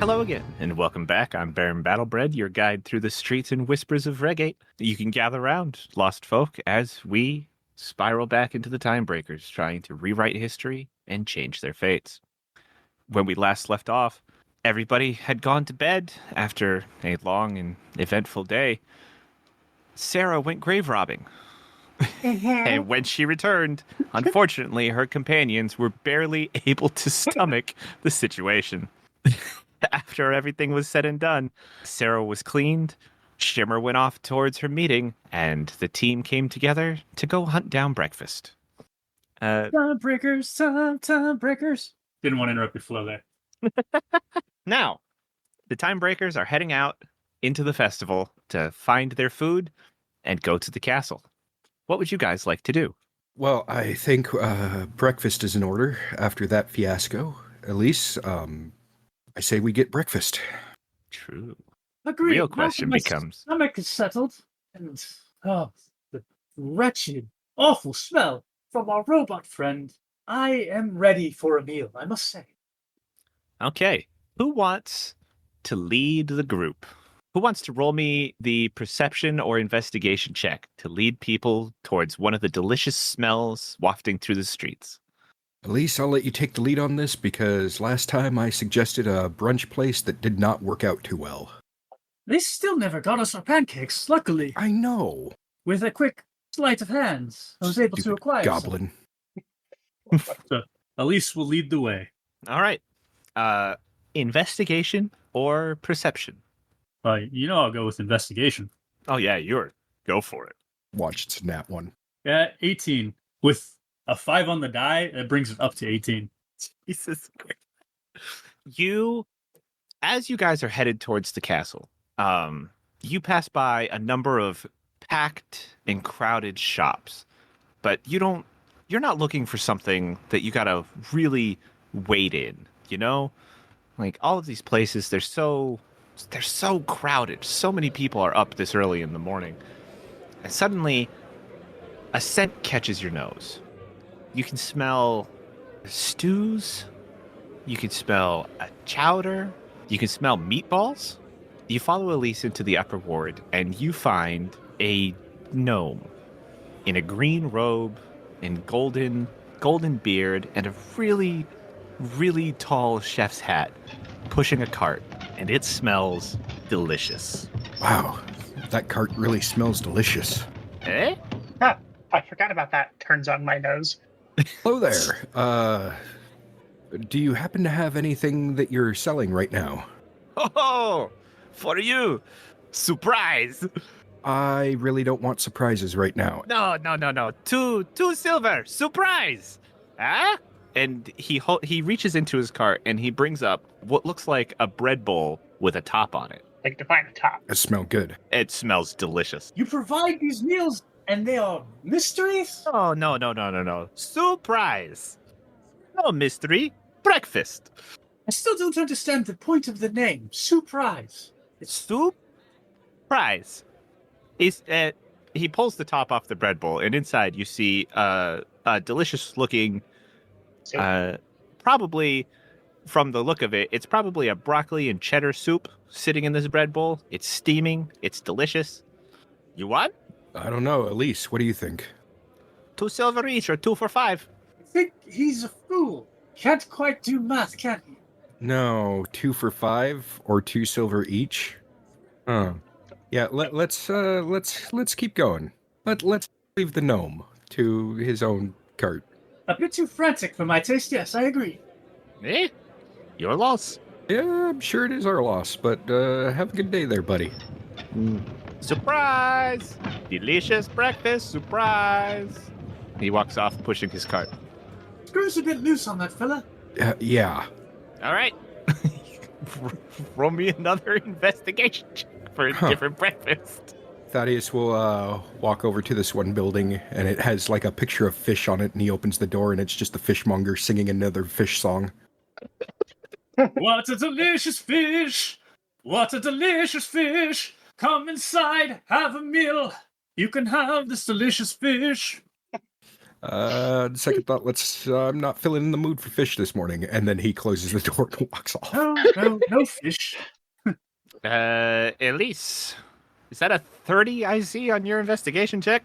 Hello again, and welcome back. I'm Baron Battlebred, your guide through the streets and whispers of Regate. You can gather around, lost folk, as we spiral back into the Timebreakers, trying to rewrite history and change their fates. When we last left off, everybody had gone to bed after a long and eventful day. Sarah went grave robbing. And when she returned, unfortunately, her companions were barely able to stomach the situation. After everything was said and done, Sarah was cleaned, Shimmer went off towards her meeting, and the team came together to go hunt down breakfast. Timebreakers. Didn't want to interrupt your flow there. Now, the Timebreakers are heading out into the festival to find their food and go to the castle. What would you guys like to do? Well, I think breakfast is in order after that fiasco. Elise, I say we get breakfast. True. Agreed. Real question becomes... My stomach is settled, and the wretched, awful smell from our robot friend. I am ready for a meal, I must say. Okay. Who wants to lead the group? Who wants to roll me the perception or investigation check to lead people towards one of the delicious smells wafting through the streets? Elise, I'll let you take the lead on this because last time I suggested a brunch place that did not work out too well. They still never got us our pancakes, luckily. I know. With a quick sleight of hand, I was able to acquire goblin. So, Elise will lead the way. All right. Investigation or perception? I'll go with investigation. Oh, yeah, go for it. Watch, it's a nat one. Yeah, 18. With a 5 on the die, that brings it up to 18. Jesus Christ. As you guys are headed towards the castle, you pass by a number of packed and crowded shops, but you're not looking for something that you gotta really wait in, you know? Like, all of these places, they're so crowded. So many people are up this early in the morning. And suddenly, a scent catches your nose. You can smell stews. You can smell a chowder. You can smell meatballs. You follow Elise into the upper ward, and you find a gnome in a green robe and golden beard and a really, really tall chef's hat pushing a cart, and it smells delicious. Wow, that cart really smells delicious. Eh? Ah, I forgot about that. Turns on my nose. Hello there. Do you happen to have anything that you're selling right now? Oh, for you. Surprise. I really don't want surprises right now. No. 2 silver. Surprise. Huh? And he reaches into his cart and he brings up what looks like a bread bowl with a top on it. Like, define the top. It smells good. It smells delicious. You provide these meals, and they are mysteries? Oh, no. Surprise. No mystery. Breakfast. I still don't understand the point of the name. Surprise. Surprise. He pulls the top off the bread bowl, and inside you see a delicious-looking, probably, from the look of it, it's probably a broccoli and cheddar soup sitting in this bread bowl. It's steaming. It's delicious. You want? I don't know. Elise, what do you think? 2 silver each, or 2 for 5. I think he's a fool. Can't quite do math, can he? No, 2 for 5 or 2 silver each? Yeah, let's keep going. Let's leave the gnome to his own cart. A bit too frantic for my taste, yes, I agree. Eh? Your loss. Yeah, I'm sure it is our loss, but have a good day there, buddy. Surprise! Delicious breakfast, surprise! He walks off, pushing his cart. Screws a bit loose on that fella. Yeah. All right. Roll me another investigation check for a different breakfast. Thaddeus will walk over to this one building, and it has like a picture of fish on it, and he opens the door, and it's just the fishmonger singing another fish song. What a delicious fish! What a delicious fish! Come inside, have a meal. You can have this delicious fish. Second thought, I'm not feeling in the mood for fish this morning. And then he closes the door and walks off. No fish. Elise, is that a 30 I see on your investigation check?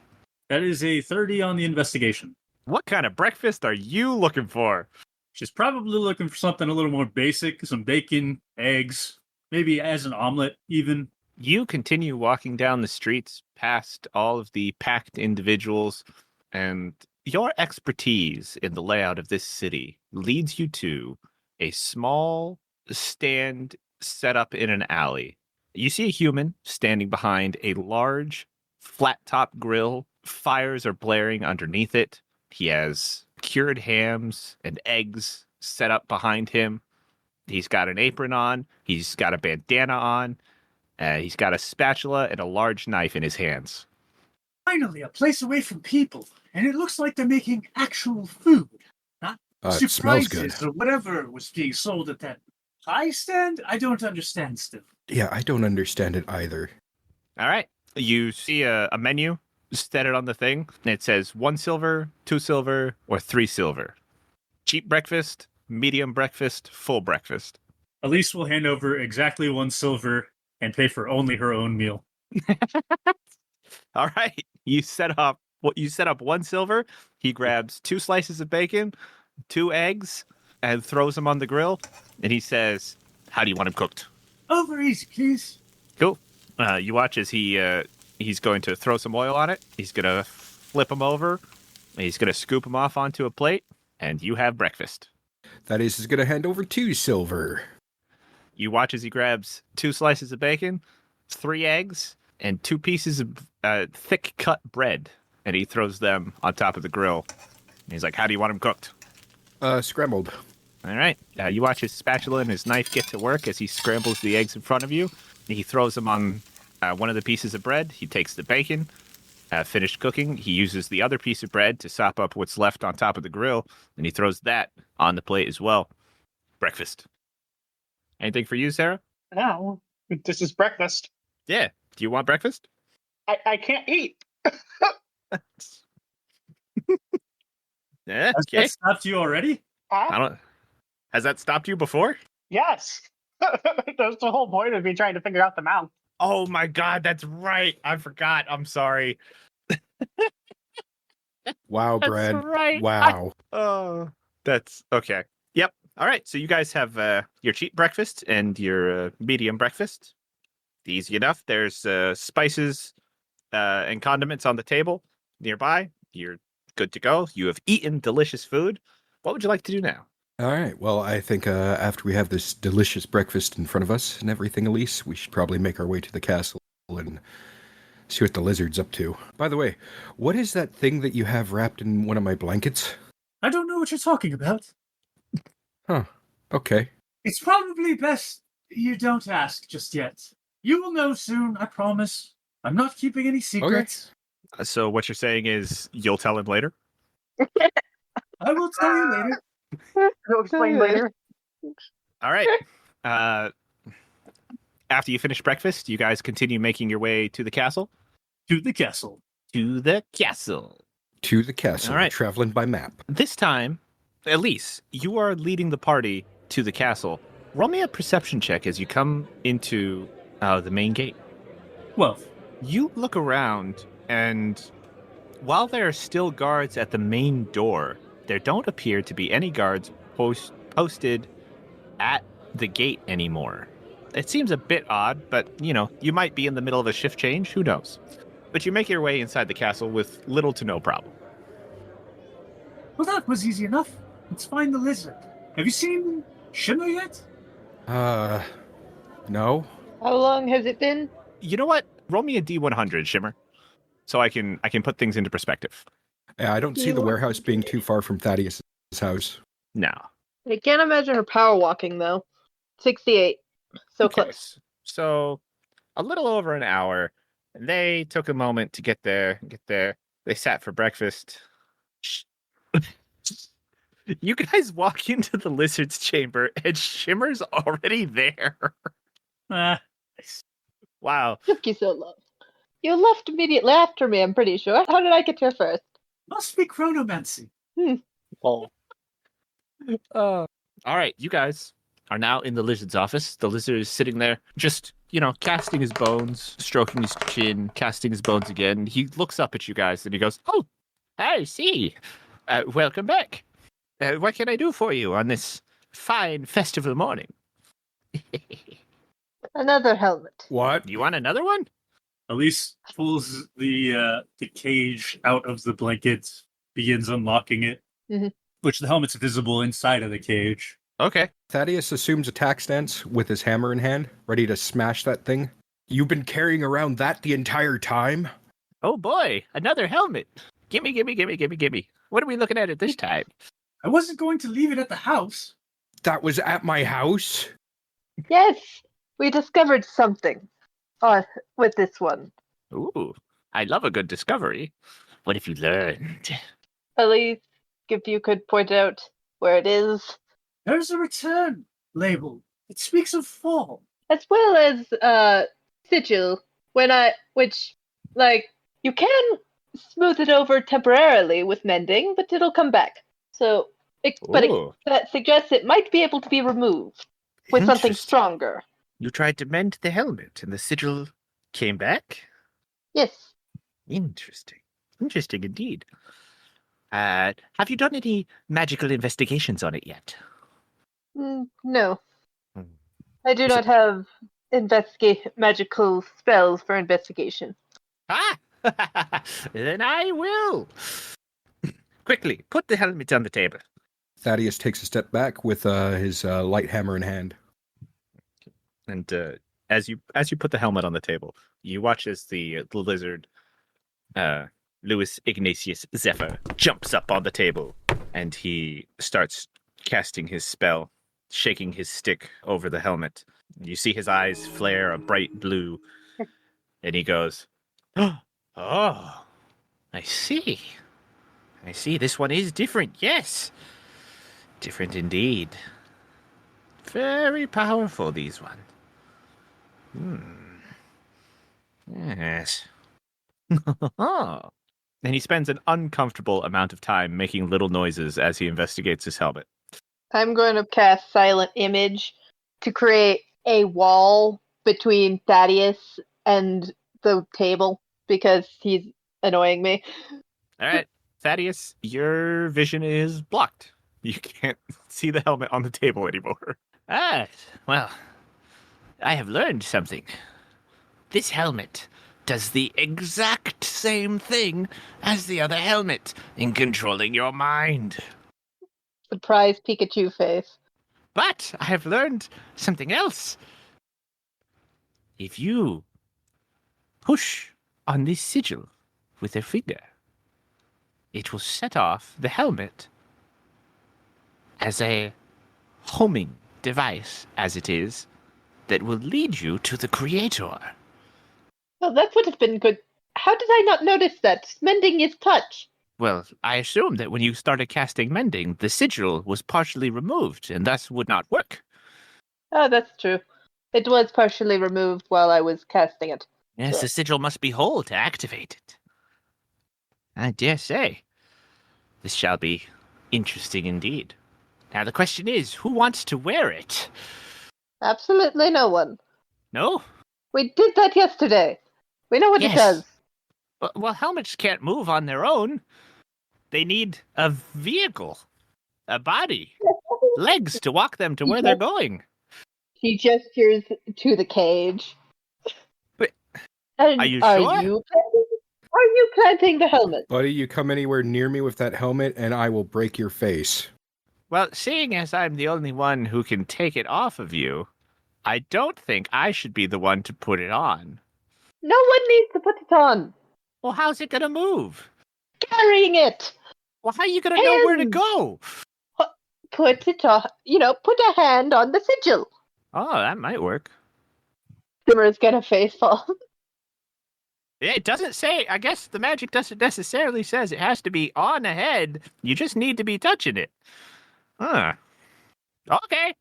That is a 30 on the investigation. What kind of breakfast are you looking for? She's probably looking for something a little more basic, some bacon, eggs, maybe as an omelet even. You continue walking down the streets past all of the packed individuals, and your expertise in the layout of this city leads you to a small stand set up in an alley. You see a human standing behind a large, flat-top grill. Fires are blaring underneath it. He has cured hams and eggs set up behind him. He's got an apron on. He's got a bandana on. He's got a spatula and a large knife in his hands. Finally, a place away from people, and it looks like they're making actual food, not It smells good. surprises or whatever was being sold at that pie stand. I don't understand still. Yeah, I don't understand it either. All right. You see a menu set it on the thing. It says 1 silver, 2 silver, or 3 silver. Cheap breakfast, medium breakfast, full breakfast. Elise will hand over exactly 1 silver and pay for only her own meal. All right. You set up 1 silver. He grabs 2 slices of bacon, 2 eggs, and throws them on the grill. And he says, "How do you want them cooked?" Over easy, please. Cool. You watch as he's going to throw some oil on it. He's going to flip them over. He's going to scoop them off onto a plate. And you have breakfast. Thaddeus is going to hand over 2 silver. You watch as he grabs 2 slices of bacon, 3 eggs, and 2 pieces of thick cut bread. And he throws them on top of the grill. And he's like, "How do you want them cooked?" Scrambled. All right. You watch his spatula and his knife get to work as he scrambles the eggs in front of you. He throws them on one of the pieces of bread. He takes the bacon, finished cooking. He uses the other piece of bread to sop up what's left on top of the grill, and he throws that on the plate as well. Breakfast. Anything for you, Sarah? No, this is breakfast. Yeah. Do you want breakfast? I can't eat. Yeah. Has Okay. that stopped you already? Huh? Has that stopped you before? Yes. That's the whole point of me trying to figure out the mouth. Oh my God, that's right. I forgot. I'm sorry. Wow, That's Brad. right. Wow. Oh, that's okay. Yep. All right. So you guys have your cheap breakfast and your medium breakfast. Easy enough. There's spices and condiments on the table nearby. You're good to go. You have eaten delicious food. What would you like to do now? All right. Well, I think after we have this delicious breakfast in front of us and everything, Elise, we should probably make our way to the castle and see what the lizard's up to. By the way, what is that thing that you have wrapped in one of my blankets? I don't know what you're talking about. Huh. Okay. It's probably best you don't ask just yet. You will know soon, I promise. I'm not keeping any secrets. So what you're saying is you'll tell him later? I will tell you later. I'll explain later. All right. After you finish breakfast, you guys continue making your way to the castle. To the castle. To the castle. To the castle. All right. Traveling by map. This time, Elise, you are leading the party to the castle. Roll me a perception check as you come into the main gate. 12. You look around, and while there are still guards at the main door, there don't appear to be any guards posted at the gate anymore. It seems a bit odd, but, you might be in the middle of a shift change. Who knows? But you make your way inside the castle with little to no problem. Well, that was easy enough. Let's find the lizard. Have you seen Shimmer yet? No. How long has it been? You know what? Roll me a D100, Shimmer, so I can put things into perspective. I don't see the warehouse being too far from Thaddeus' house. No. I can't imagine her power walking though. 68. So Okay. close. So a little over an hour. They took a moment to get there. They sat for breakfast. You guys walk into the lizard's chamber, and Shimmer's already there. Wow. Took you so long. You left immediately after me, I'm pretty sure. How did I get here first? Must be chronomancy. Oh, All right, you guys are now in the lizard's office. The lizard is sitting there, just, casting his bones, stroking his chin, casting his bones again. He looks up at you guys and he goes, "Oh, I see. Welcome back. What can I do for you on this fine festival morning?" Another helmet. What? You want another one? Elise pulls the cage out of the blanket, begins unlocking it, Mhm. which the helmet's visible inside of the cage. Okay. Thaddeus assumes attack stance with his hammer in hand, ready to smash that thing. You've been carrying around that the entire time? Oh boy, another helmet. Gimme. What are we looking at this time? I wasn't going to leave it at the house. That was at my house? Yes, we discovered something with this one. Ooh, I love a good discovery. What have you learned? Elise, if you could point out where it is, There's a return label. It speaks of fall. as well as Sigil, which you can smooth it over temporarily with mending, but it'll come back. So, Ooh. that suggests it might be able to be removed with something Interesting. stronger. You tried to mend the helmet, and the sigil came back? Yes. Interesting indeed. Have you done any magical investigations on it yet? No. Hmm. I do Is not have magical spells for investigation. Ah! Then I will. Quickly, put the helmet on the table. Thaddeus takes a step back with his light hammer in hand. And as you put the helmet on the table, you watch as the lizard, Louis Ignatius Zephyr, jumps up on the table, and he starts casting his spell, shaking his stick over the helmet. You see his eyes flare a bright blue, and he goes, "Oh, I see. This one is different. Yes, different indeed. Very powerful, these ones. Yes." And he spends an uncomfortable amount of time making little noises as he investigates his helmet. I'm going to cast Silent Image to create a wall between Thaddeus and the table because he's annoying me. All right, Thaddeus, your vision is blocked. You can't see the helmet on the table anymore. Well, I have learned something. This helmet does the exact same thing as the other helmet in controlling your mind. Surprise Pikachu face. But I have learned something else. If you push on this sigil with a finger, it will set off the helmet as a homing device, as it is, that will lead you to the creator. Well, that would have been good. How did I not notice that? Mending is touch. Well, I assumed that when you started casting mending, the sigil was partially removed, and thus would not work. Oh, that's true. It was partially removed while I was casting it. Yes, Sure. the sigil must be whole to activate it. I dare say. This shall be interesting indeed. Now the question is, who wants to wear it? Absolutely no one. No? We did that yesterday. We know what Yes. it does. Well, helmets can't move on their own. They need a vehicle, a body, legs to walk them to where they're going. He gestures to the cage. But- And Are you sure? Are you planting the helmet? Buddy, you come anywhere near me with that helmet and I will break your face. Well, seeing as I'm the only one who can take it off of you, I don't think I should be the one to put it on. No one needs to put it on. Well, how's it gonna move? Carrying it. Well, how are you gonna know where to Hands. go? Put it on. Put a hand on the sigil. Oh, that might work. Simmer's gonna face fall. It doesn't say, I guess the magic doesn't necessarily says it has to be on a head. You just need to be touching it. Huh. Okay.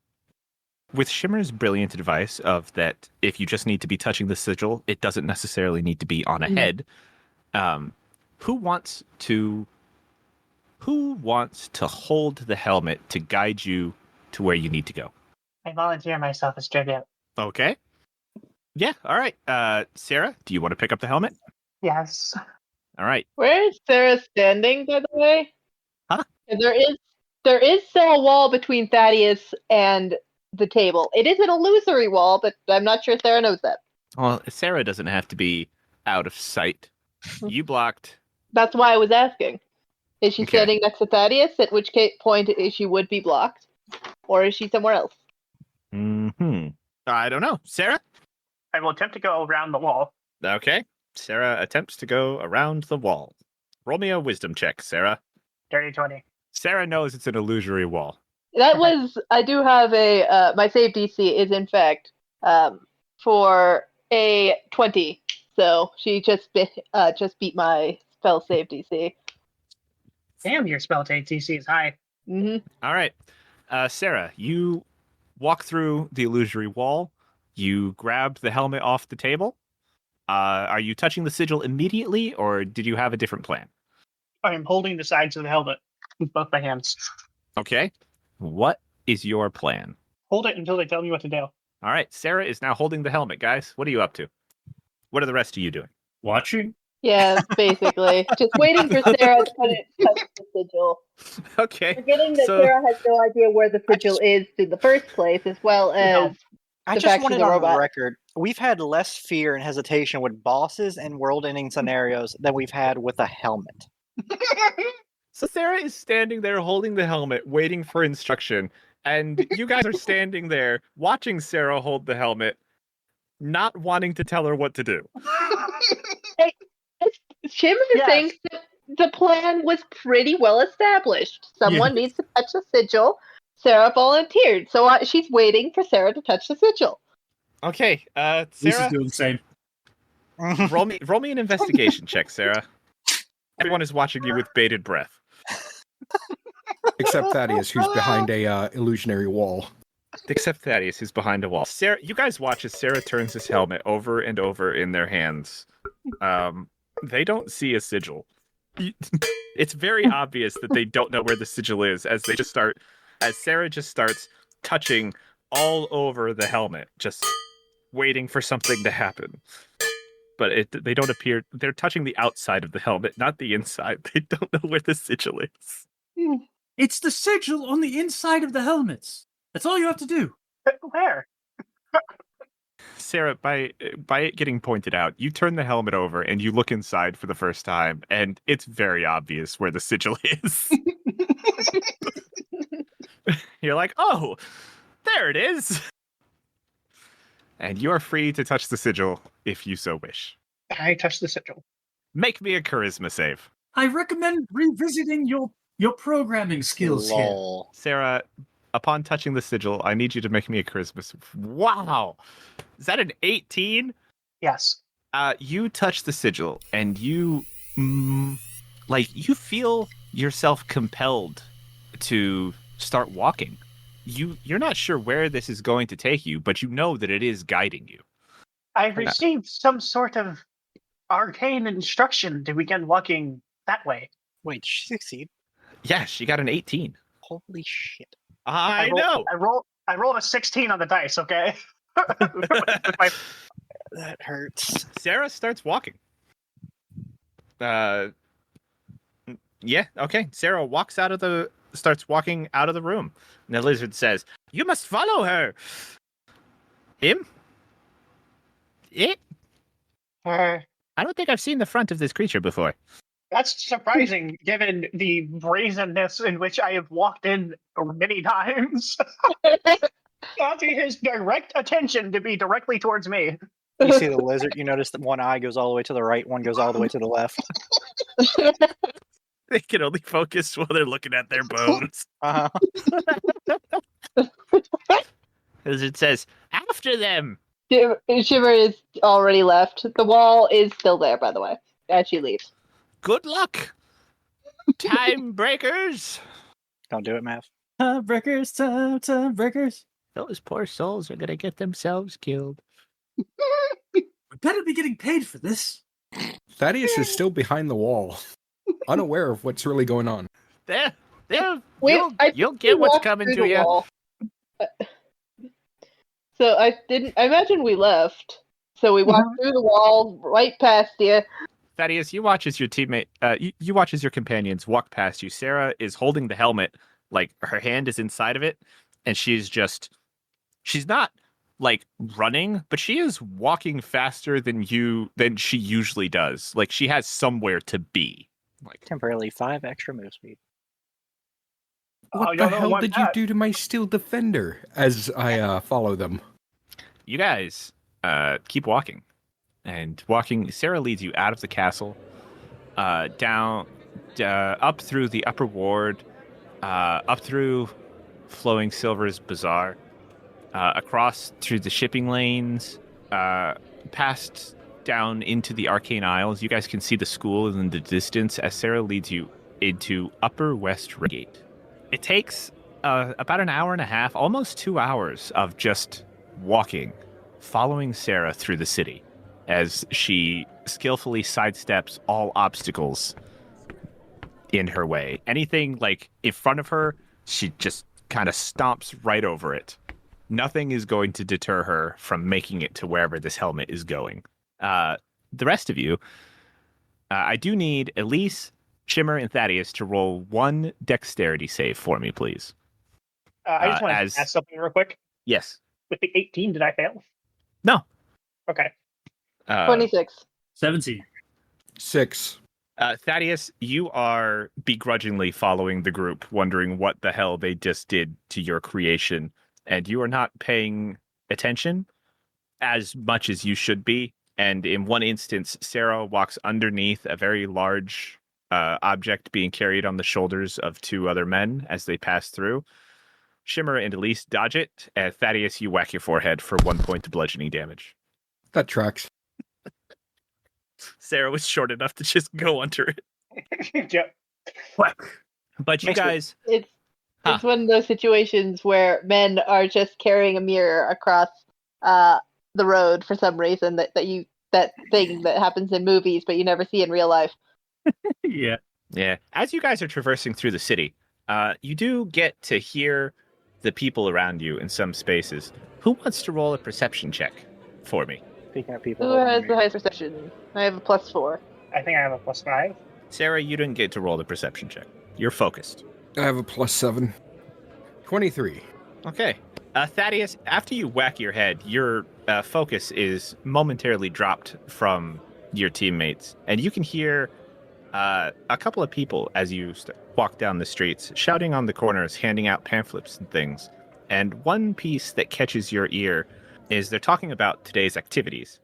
With Shimmer's brilliant advice of that if you just need to be touching the sigil, it doesn't necessarily need to be on a head. Who wants to Who wants to hold the helmet to guide you to where you need to go? I volunteer myself as tribute. Okay. Yeah, all right. Sarah, do you want to pick up the helmet? Yes. All right. Where is Sarah standing, by the way? Huh? And there is still a wall between Thaddeus and the table. It is an illusory wall, but I'm not sure Sarah knows that. Well, Sarah doesn't have to be out of sight. You blocked. That's why I was asking. Is she Okay. standing next to Thaddeus? At which point she would be blocked, or is she somewhere else? I don't know. Sarah? I will attempt to go around the wall. Okay. Sarah attempts to go around the wall. Roll me a wisdom check, Sarah. Dirty 20. Sarah knows it's an illusory wall. That was. I do have a. My save DC is in fact for a 20. So she just beat my spell save DC. Damn, your spell take DC is high. Mm-hmm. All right. Sarah, you walk through the illusory wall. You grab the helmet off the table. Are you touching the sigil immediately, or did you have a different plan? I am holding the sides of the helmet with both my hands. Okay. What is your plan? Hold it until they tell me what to do. All right. Sarah is now holding the helmet, guys. What are you up to? What are the rest of you doing? Watching? Yeah, basically. Just waiting for Sarah to touch the sigil. Okay. Forgetting that So- Sarah has no idea where the sigil is in the first place, as well as I the just fact want she's it a on robot. record. We've had less fear and hesitation with bosses and world-ending scenarios than we've had with a helmet. So Sarah is standing there holding the helmet, waiting for instruction, and you guys are standing there watching Sarah hold the helmet, not wanting to tell her what to do. Shimmer Yes. thinks that the plan was pretty well established. Someone needs to touch the sigil. Sarah volunteered, so she's waiting for Sarah to touch the sigil. Okay, Lisa's Sarah, doing the same. roll me an investigation check, Sarah. Everyone is watching you with bated breath. Except Thaddeus, who's behind a illusionary wall. Except Thaddeus, who's behind a wall. Sarah, you guys watch as Sarah turns his helmet over and over in their hands. They don't see a sigil. It's very obvious that they don't know where the sigil is as Sarah just starts touching all over the helmet, just waiting for something to happen. But they don't appear. They're touching the outside of the helmet, not the inside. They don't know where the sigil is. It's the sigil on the inside of the helmets. That's all you have to do. Where? Sarah, by it getting pointed out, you turn the helmet over and you look inside for the first time, and it's very obvious where the sigil is. You're like, oh, there it is. And you are free to touch the sigil if you so wish. I touched the sigil. Make me a charisma save. I recommend revisiting your programming skills here. Lol. Sarah, upon touching the sigil, I need you to make me a charisma save. Wow. Is that an 18? Yes. You touch the sigil and you you feel yourself compelled to start walking. You're not sure where this is going to take you, but you know that it is guiding you. I've received some sort of arcane instruction to begin walking that way. Wait, did she succeed? Yeah, she got an 18. Holy shit. I roll- know. I rolled a 16 on the dice, okay? That hurts. Sarah starts walking. Yeah, okay. Sarah starts walking out of the room. And the lizard says, "You must follow her." Him? It? I don't think I've seen the front of this creature before. That's surprising, given the brazenness in which I have walked in many times. Causing his direct attention to be directly towards me. You see the lizard, you notice that one eye goes all the way to the right, one goes all the way to the left. They can only focus while they're looking at their bones. Uh-huh. Lizard says, "After them." Shimmer is already left. The wall is still there, by the way, as she leaves. Good luck, time breakers. Don't do it, Mav. Time breakers, time breakers. Those poor souls are gonna get themselves killed. We better be getting paid for this. Thaddeus is still behind the wall, unaware of what's really going on. There, I you'll think get we what's walked coming through to the you. wall. So I imagine we left. So we walked through the wall, right past you. Thaddeus, you watch as your teammate, you watch as your companions walk past you. Sarah is holding the helmet, like her hand is inside of it, and she's not like running, but she is walking faster than she usually does. Like she has somewhere to be. Like Temporarily 5 extra move speed. What y'all the don't hell want did you that. do to my steel defender? As I follow them. you guys keep walking, and walking. Sarah leads you out of the castle, down, up through the upper ward, up through Flowing Silver's Bazaar, across through the shipping lanes, past down into the Arcane Isles. You guys can see the school in the distance as Sarah leads you into Upper West Gate. It takes about an hour and a half, almost 2 hours of just walking, following Sarah through the city as she skillfully sidesteps all obstacles in her way. Anything like in front of her, she just kind of stomps right over it. Nothing is going to deter her from making it to wherever this helmet is going. The rest of you, I do need Elise, Shimmer, and Thaddeus to roll 1 dexterity save for me, please. I just want as- to ask something real quick. Yes. With the 18, did I fail? No. Okay. 26. 17. 6. Thaddeus, you are begrudgingly following the group, wondering what the hell they just did to your creation, and you are not paying attention as much as you should be. And in one instance, Sarah walks underneath a very large object being carried on the shoulders of 2 other men as they pass through. Shimmer and Elise dodge it, and Thaddeus, you whack your forehead for 1 point of bludgeoning damage. That tracks. Sarah was short enough to just go under it. Yep. But you Makes me- guys, It's Huh. it's one of those situations where men are just carrying a mirror across the road for some reason that thing that happens in movies but you never see in real life. Yeah. yeah, as you guys are traversing through the city, you do get to hear the people around you in some spaces. Who wants to roll a perception check for me? Speaking of people, Who holding has the mirrors. highest perception? I have a +4. I think I have a +5. Sarah, you didn't get to roll the perception check. You're focused. I have a +7. 23. Okay. Thaddeus, after you whack your head, your focus is momentarily dropped from your teammates, and you can hear a couple of people as you walk down the streets, shouting on the corners, handing out pamphlets and things. And one piece that catches your ear is they're talking about today's activities.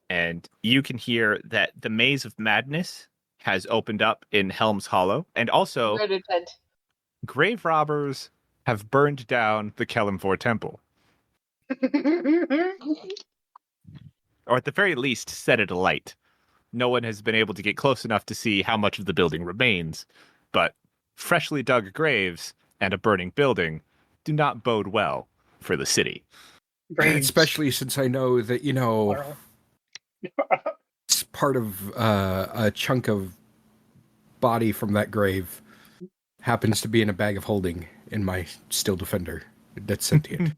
And you can hear that the Maze of Madness has opened up in Helm's Hollow, and also Murder tent. grave robbers have burned down the Kelemvor Temple, or at the very least set it alight. No one has been able to get close enough to see how much of the building remains, but freshly dug graves and a burning building do not bode well for the city. Graves. Especially since I know that, Plural. it's part of a chunk of body from that grave happens to be in a bag of holding in my steel defender that's sentient.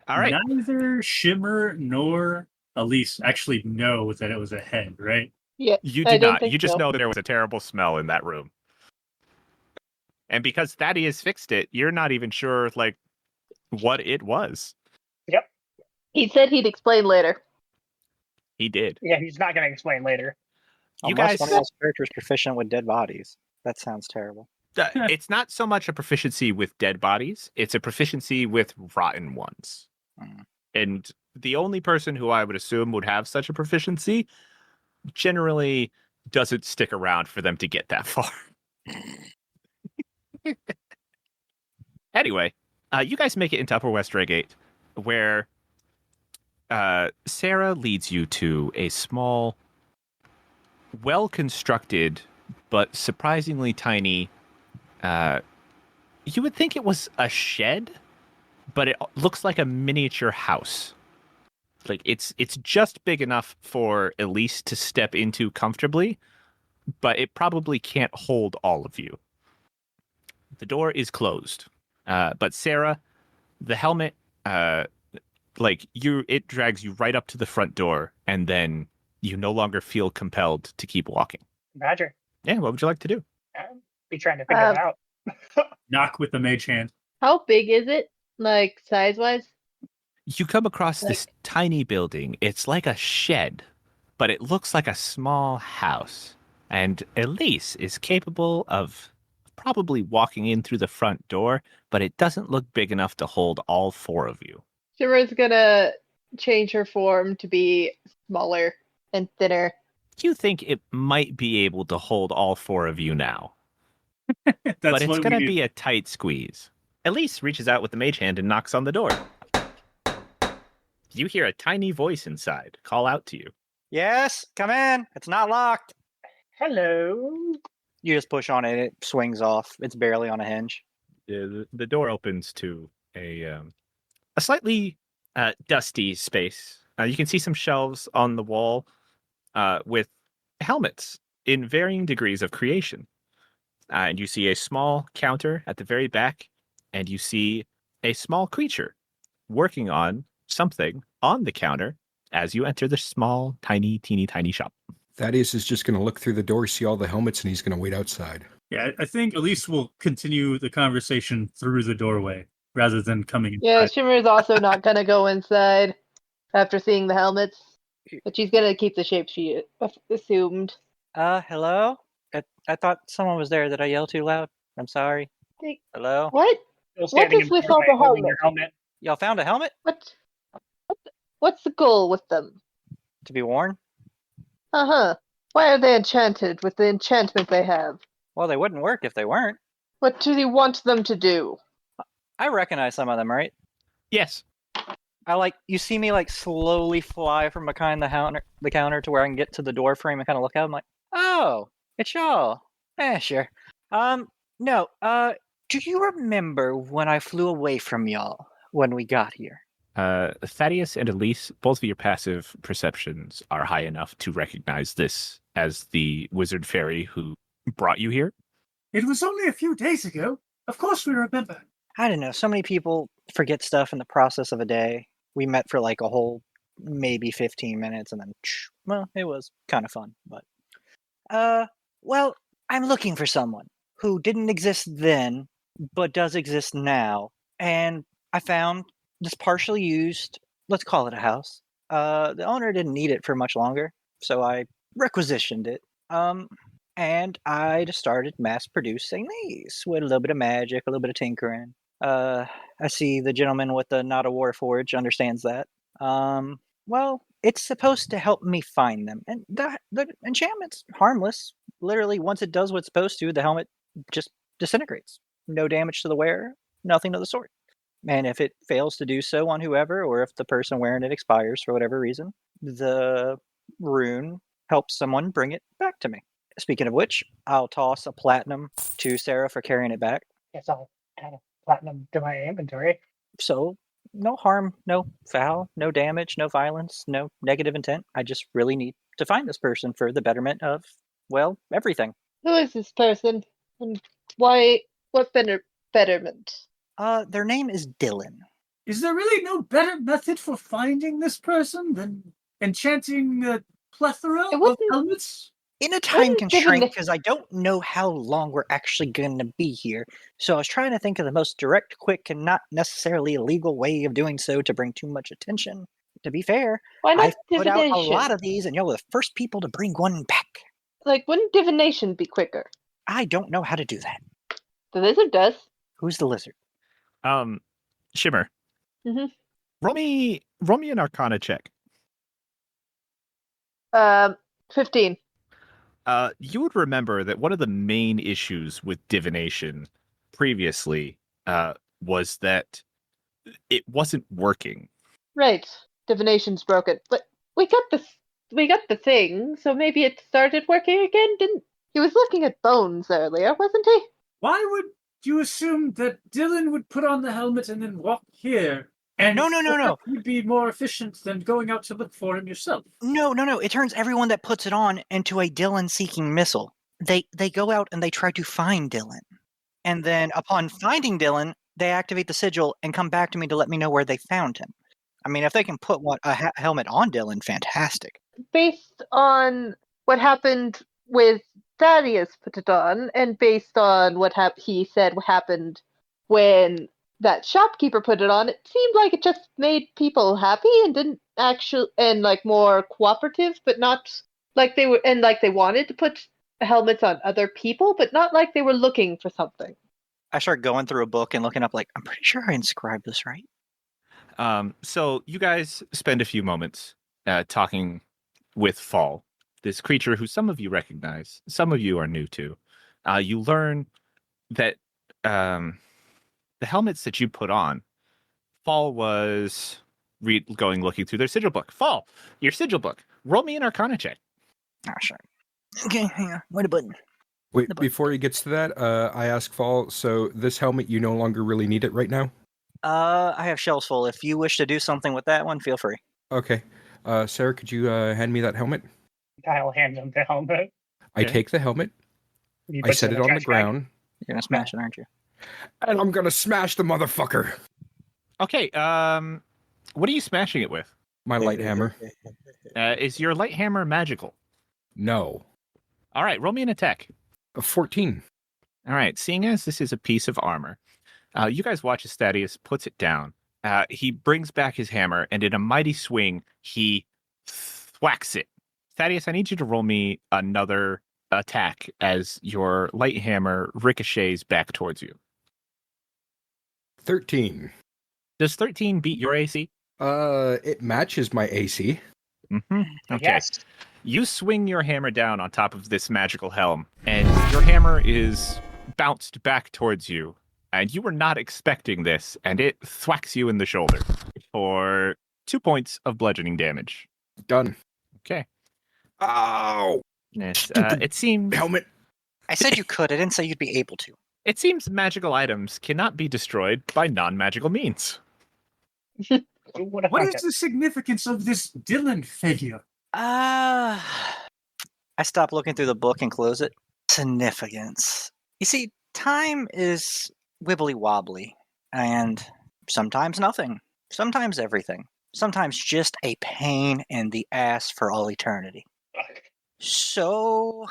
All right. Neither Shimmer nor Elise actually know that it was a head, right? Yeah. You I did don't not. think You just so. know that there was a terrible smell in that room. And because Thaddeus fixed it, you're not even sure, like, what it was. He said he'd explain later. He did. Yeah, he's not going to explain later. You Unless guys- one of those characters proficient with dead bodies. That sounds terrible. It's not so much a proficiency with dead bodies, it's a proficiency with rotten ones. Mm. And the only person who I would assume would have such a proficiency generally doesn't stick around for them to get that far. Anyway, you guys make it into Upper West Gate, where Sarah leads you to a small, well-constructed, but surprisingly tiny. You would think it was a shed, but it looks like a miniature house. Like it's just big enough for Elise to step into comfortably, but it probably can't hold all of you. The door is closed. But Sarah, the helmet, it drags you right up to the front door, and then you no longer feel compelled to keep walking. Roger. Yeah, what would you like to do? I'll be trying to figure it out. Knock with the mage hand. How big is it? Like size wise? You come across this tiny building. It's like a shed, but it looks like a small house. And Elise is capable of probably walking in through the front door, but it doesn't look big enough to hold all four of you. Shimmer's gonna change her form to be smaller and thinner. You think it might be able to hold all four of you now, That's but it's what going to we be a tight squeeze. Elise reaches out with the mage hand and knocks on the door. You hear a tiny voice inside call out to you. Yes, come in. It's not locked. Hello. You just push on it. It swings off. It's barely on a hinge. The door opens to a slightly dusty space. You can see some shelves on the wall with helmets in varying degrees of creation. And you see a small counter at the very back, and you see a small creature working on something on the counter as you enter the small, tiny, teeny, tiny shop. Thaddeus is just going to look through the door, see all the helmets, and he's going to wait outside. Yeah, I think Elise will continue the conversation through the doorway rather than coming inside. Yeah, Shimmer's also not gonna go inside after seeing the helmets, but she's gonna keep the shape she assumed. Hello? I thought someone was there. Did I yell too loud? I'm sorry. Hey, Hello? What? Still standing is in with the all doorway the holding your helmet. Y'all found a helmet What's the goal with them? to be worn? Uh-huh. Why are they enchanted with the enchantment they have? Well, they wouldn't work if they weren't. What do you want them to do? I recognize some of them, right? Yes. You see me slowly fly from behind the counter to where I can get to the door frame and kind of look out. I'm like, oh, it's y'all. Sure. No, do you remember when I flew away from y'all when we got here? Thaddeus and Elise, both of your passive perceptions are high enough to recognize this as the wizard fairy who brought you here. It was only a few days ago. Of course we remember. I don't know. So many people forget stuff in the process of a day. We met for a whole maybe 15 minutes and then, well, it was kind of fun. But, well, I'm looking for someone who didn't exist then, but does exist now. And I found this partially used, let's call it a house. The owner didn't need it for much longer, so I requisitioned it. And I just started mass producing these with a little bit of magic, a little bit of tinkering. I see the gentleman with the Not a Warforge understands that. Well, it's supposed to help me find them. And the enchantment's harmless. Literally, once it does what it's supposed to, the helmet just disintegrates. No damage to the wearer, nothing of the sort. And if it fails to do so on whoever, or if the person wearing it expires for whatever reason, the rune helps someone bring it back to me. Speaking of which, I'll toss a platinum to Sarah for carrying it back. Yes, I'll add a platinum to my inventory. So, no harm, no foul, no damage, no violence, no negative intent. I just really need to find this person for the betterment of, well, everything. Who is this person? And why? What betterment? Their name is Dylan. Is there really no better method for finding this person than enchanting the plethora of helmets? In a time constraint, because I don't know how long we're actually going to be here. So I was trying to think of the most direct, quick, and not necessarily illegal way of doing so to bring too much attention. To be fair, Why not I've put out a divination? lot of these, and y'all were the first people to bring one back. Wouldn't divination be quicker? I don't know how to do that. The lizard does. Who's the lizard? Shimmer. Mm-hmm. Roll me an Arcana check. 15. You would remember that one of the main issues with divination previously was that it wasn't working. Right. Divination's broken. But we got the thing, so maybe it started working again, didn't? He was looking at bones earlier, wasn't he? Why would you assume that Dylan would put on the helmet and then walk here? And No. that would be more efficient than going out to look for him yourself. No. It turns everyone that puts it on into a Dylan-seeking missile. they go out and they try to find Dylan. And then upon finding Dylan, they activate the sigil and come back to me to let me know where they found him. I mean, if they can put a helmet on Dylan, fantastic. Based on what happened with Thaddeus put it on, and based on what he said happened when that shopkeeper put it on, it seemed like it just made people happy and didn't actually, and like more cooperative, but not like they were, and like they wanted to put helmets on other people, but not like they were looking for something. I start going through a book and looking up, like, I'm pretty sure I inscribed this right. So you guys spend a few moments talking with Fall, this creature who some of you recognize, some of you are new to. You learn that the helmets that you put on, Fall was looking through their sigil book. Fall, your sigil book. Roll me an Arcana check. Oh, sure. Okay, hang on. Wait a button. Wait, before he gets to that, I ask Fall, so this helmet, you no longer really need it right now? I have shelves full. If you wish to do something with that one, feel free. Okay. Sarah, could you hand me that helmet? I'll hand him the helmet. I Okay. take the helmet, He I puts set in it on the trash bag. ground, You're gonna smash it, aren't you? and I'm gonna smash the motherfucker! Okay, what are you smashing it with? My light hammer. Is your light hammer magical? No. All right, roll me an attack. A 14. All right, seeing as this is a piece of armor, you guys watch as Thaddeus puts it down. He brings back his hammer, and in a mighty swing, he thwacks it. Thaddeus, I need you to roll me another attack as your light hammer ricochets back towards you. 13. Does 13 beat your AC? It matches my AC. Mm-hmm. Okay. Yes. You swing your hammer down on top of this magical helm, and your hammer is bounced back towards you. And you were not expecting this, and it thwacks you in the shoulder for 2 points of bludgeoning damage. Done. Okay. Ow! It seems Helmet! I said you could. I didn't say you'd be able to. It seems magical items cannot be destroyed by non-magical means. What is the significance of this Dylan figure? I stop looking through the book and close it. Significance. You see, time is wibbly wobbly, and sometimes nothing, sometimes everything, sometimes just a pain in the ass for all eternity. So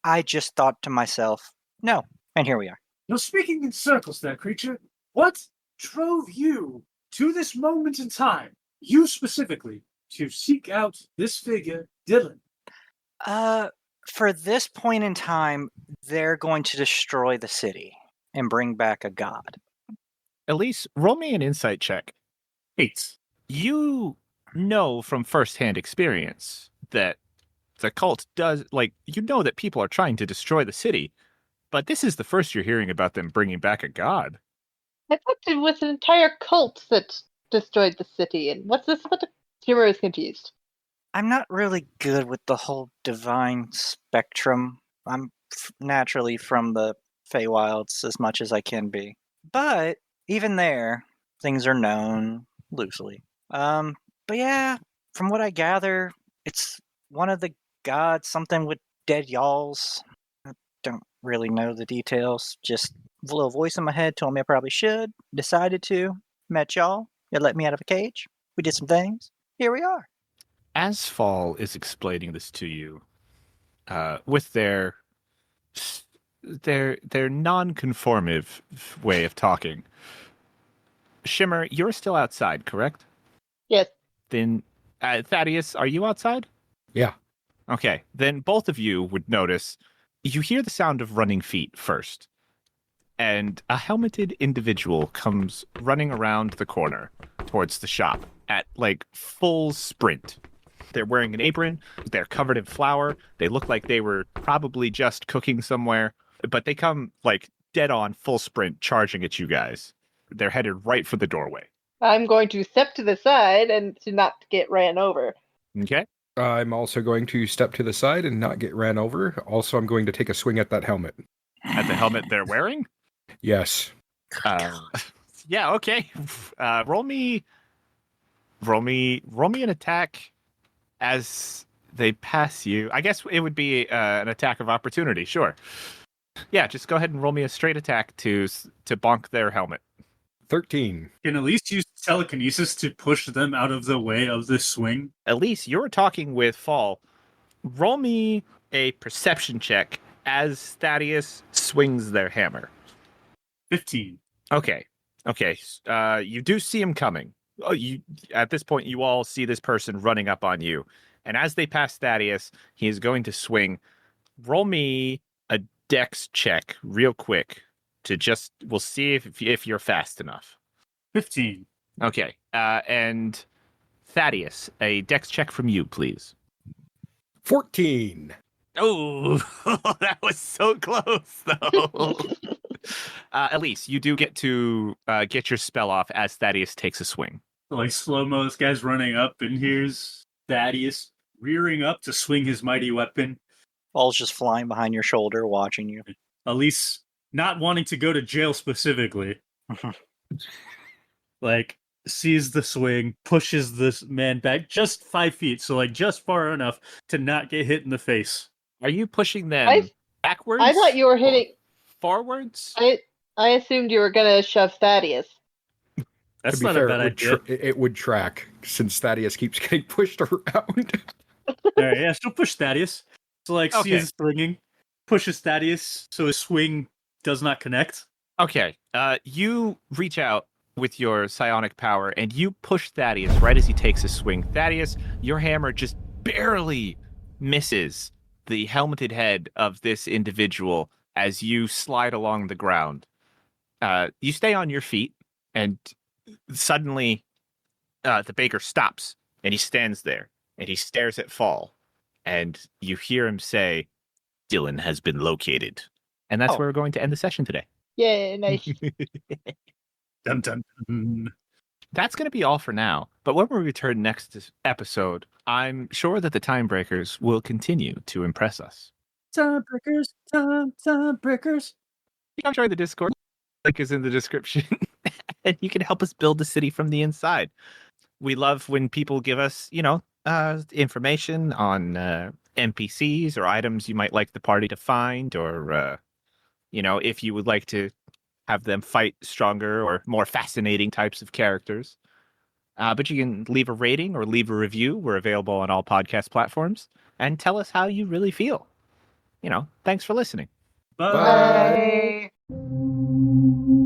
I just thought to myself, no, and here we are. You're speaking in circles there, creature. What drove you to this moment in time, you specifically, to seek out this figure, Dylan? For this point in time, they're going to destroy the city and bring back a god. Elise, roll me an insight check. 8. You know from firsthand experience that the cult does, you know that people are trying to destroy the city, but this is the first you're hearing about them bringing back a god. I thought it was an entire cult that destroyed the city, and what's this? What the humor is confused. I'm not really good with the whole divine spectrum. I'm naturally from the Feywilds as much as I can be. But even there, things are known loosely. But yeah, from what I gather, it's one of the gods, something with dead y'alls. I don't really know the details. Just a little voice in my head told me I probably should. Decided to. Met y'all. You let me out of a cage. We did some things. Here we are. As Fall is explaining this to you, with their non-conformative way of talking, Shimmer, you're still outside, correct? Yes. Then, Thaddeus, are you outside? Yeah. Okay, then both of you would notice you hear the sound of running feet first, and a helmeted individual comes running around the corner towards the shop at full sprint. They're wearing an apron, they're covered in flour, they look like they were probably just cooking somewhere, but they come dead on full sprint charging at you guys. They're headed right for the doorway. I'm going to step to the side and to not get ran over. Okay? I'm also going to step to the side and not get ran over. Also, I'm going to take a swing at that helmet. At the helmet they're wearing? Yes. Yeah, okay. Roll me an attack as they pass you. I guess it would be an attack of opportunity. Sure. Yeah, just go ahead and roll me a straight attack to bonk their helmet. 13. Can Elise use telekinesis to push them out of the way of this swing? Elise, you're talking with Fall. Roll me a perception check as Thaddeus swings their hammer. 15. Okay. You do see him coming. At this point, you all see this person running up on you. And as they pass Thaddeus, he is going to swing. Roll me a dex check real quick we'll see if you're fast enough. 15. Okay. And Thaddeus, a dex check from you, please. 14. Oh, that was so close, though. Elise, you do get to get your spell off as Thaddeus takes a swing. Like slow-mo, this guy's running up, and here's Thaddeus rearing up to swing his mighty weapon. Ball's just flying behind your shoulder, watching you. Elise, not wanting to go to jail specifically, like, sees the swing, pushes this man back just 5 feet, so like just far enough to not get hit in the face. Are you pushing them backwards? I thought you were hitting forwards. I assumed you were gonna shove Thaddeus. That's To be not fair, a bad idea. it would track since Thaddeus keeps getting pushed around. All right, yeah, she'll push Thaddeus. So like, Okay. sees swinging, pushes Thaddeus, so his swing does not connect. Okay. You reach out with your psionic power and you push Thaddeus right as he takes a swing. Thaddeus, your hammer just barely misses the helmeted head of this individual as you slide along the ground. You stay on your feet, and suddenly the baker stops and he stands there and he stares at Fall, and you hear him say, "Dylan has been located." And that's where we're going to end the session today. Yeah, nice. Dun, dun, dun. That's going to be all for now. But when we return next episode, I'm sure that the Time Breakers will continue to impress us. Time breakers, time breakers. Come join the Discord. Link is in the description. And you can help us build the city from the inside. We love when people give us, information on NPCs or items you might like the party to find, or, if you would like to have them fight stronger or more fascinating types of characters. But you can leave a rating or leave a review. We're available on all podcast platforms. And tell us how you really feel. Thanks for listening. Bye. Bye.